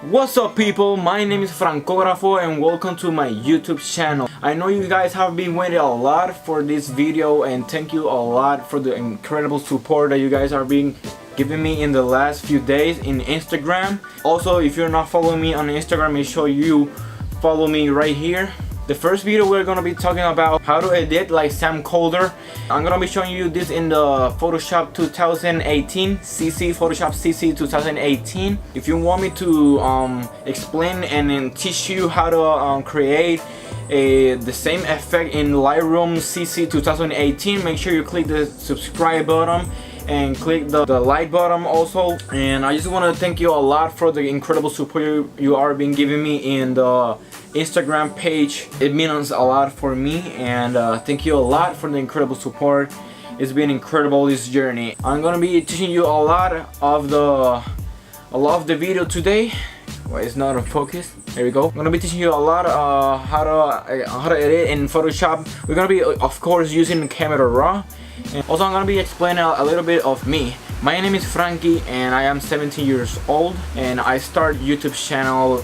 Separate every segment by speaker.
Speaker 1: What's up people, my name is Francografo and welcome to my YouTube channel. I know you guys have been waiting a lot for this video and thank you a lot for the incredible support that you guys are being giving me in the last few days in Instagram. Also, if you're not following me on Instagram, make sure you follow me right here. The first video we're gonna be talking about how to edit like Sam KOLDER. I'm gonna be showing you this in the Photoshop 2018 CC, Photoshop CC 2018. If you want me to explain and then teach you how to create the same effect in Lightroom CC 2018, make sure you click the subscribe button and click the like button also. And I just want to thank you a lot for the incredible support you are being giving me in the Instagram page. It means a lot for me, and thank you a lot for the incredible support. It's been incredible, this journey. I'm gonna be teaching you a lot of the video today. Well, it's not in focus. There we go. I'm gonna be teaching you a lot how to edit in Photoshop. We're gonna be of course using Camera Raw. And also I'm gonna be explaining a little bit of me. My name is Frankie and I am 17 years old, and I started YouTube channel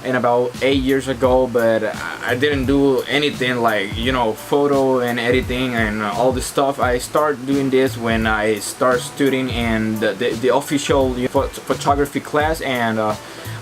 Speaker 1: in about 8 years ago, but I didn't do anything like, you know, photo and editing and all this stuff. I started doing this when I started studying in the official photography class, and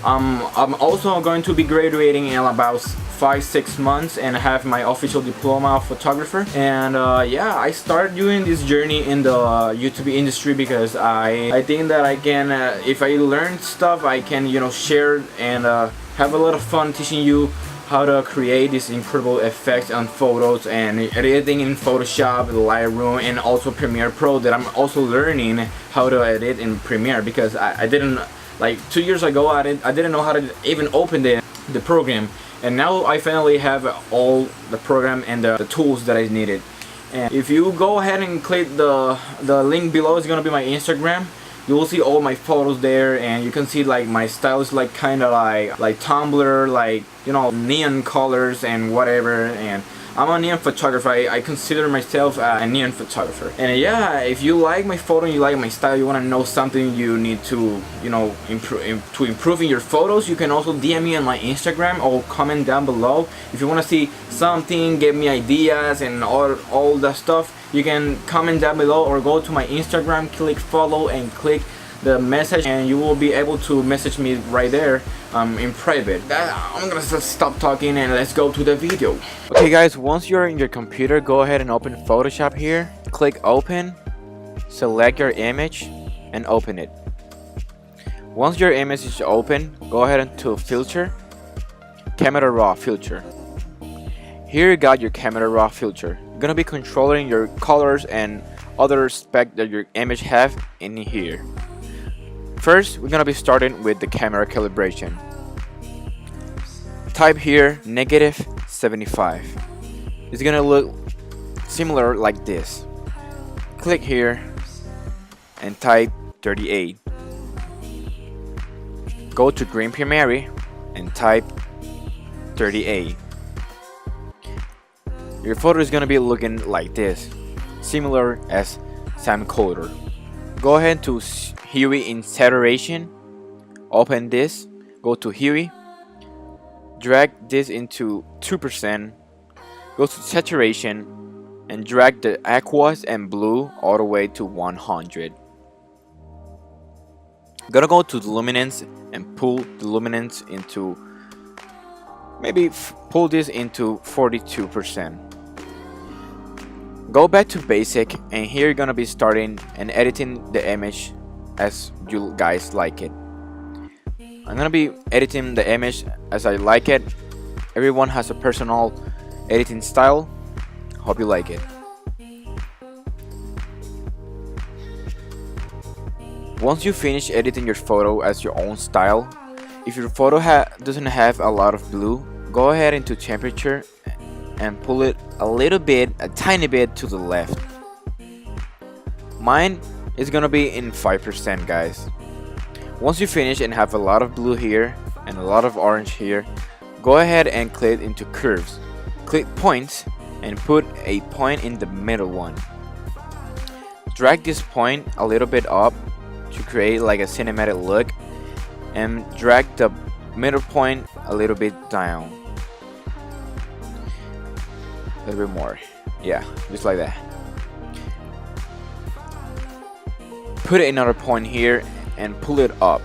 Speaker 1: I'm also going to be graduating in about 5-6 months and have my official diploma of photographer. And yeah, I started doing this journey in the YouTube industry because I think that I can, if I learn stuff, I can, you know, share and have a lot of fun teaching you how to create these incredible effects on photos and editing in Photoshop, Lightroom, and also Premiere Pro, that I'm also learning how to edit in Premiere, because I didn't, like 2 years ago I didn't know how to even open the program, and now I finally have all the program and the tools that I needed. And if you go ahead and click the link below, it's gonna be my Instagram. You will see all my photos there, and you can see like my style is like kind of like Tumblr, like, you know, neon colors and whatever. And I'm a neon photographer. I consider myself a neon photographer. And yeah, if you like my photo, you like my style, you want to know something you need to, you know, improve in your photos, you can also DM me on my Instagram or comment down below. If you want to see something, give me ideas and all that stuff, you can comment down below or go to my Instagram, click follow and click the message, and you will be able to message me right there in private. I'm gonna stop talking and let's go to the video. Okay guys, once you're in your computer, go ahead and open Photoshop here, click open, select your image and open it. Once your image is open, go ahead and to filter, Camera Raw filter. Here you got your Camera Raw filter. You're gonna be controlling your colors and other spec that your image have in here. First, we're gonna be starting with the camera calibration. Type here -75. It's gonna look similar like this. Click here and type 38. Go to Green Primary and type 38. Your photo is gonna be looking like this, similar as Sam KOLDER. Go ahead to Hue in saturation, open this, go to Hue, drag this into 2%, go to saturation, and drag the aquas and blue all the way to 100. I'm gonna go to the luminance and pull the luminance into, maybe pull this into 42%. Go back to basic, and here you're gonna be starting and editing the image as you guys like it. I'm gonna be editing the image as I like it. Everyone has a personal editing style. Hope you like it. Once you finish editing your photo as your own style, if your photo doesn't have a lot of blue, go ahead into temperature and pull it a tiny bit to the left. Mine is gonna be in 5%, guys. Once you finish and have a lot of blue here and a lot of orange here, go ahead and click into curves. Click points and put a point in the middle one. Drag this point a little bit up to create like a cinematic look, and drag the middle point a little bit down. A little bit more. Yeah, just like that. Put another point here and pull it up.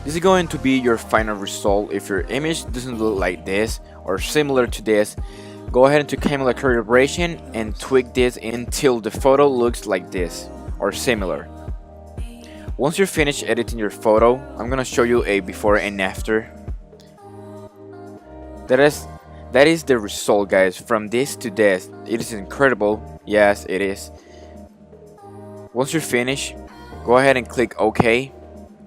Speaker 1: This is going to be your final result. If your image doesn't look like this or similar to this, go ahead into camera calibration and tweak this until the photo looks like this or similar. Once you're finished editing your photo, I'm gonna show you a before and after. That is the result, guys. From this to this, it is incredible. Yes, it is. Once you're finished, go ahead and click OK,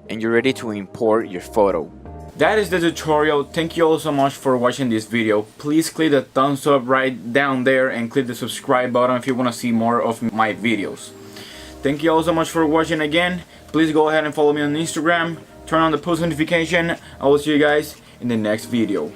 Speaker 1: and you're ready to import your photo. That is the tutorial. Thank you all so much for watching this video. Please click the thumbs up right down there and click the subscribe button if you want to see more of my videos. Thank you all so much for watching again. Please go ahead and follow me on Instagram. Turn on the post notification. I will see you guys in the next video.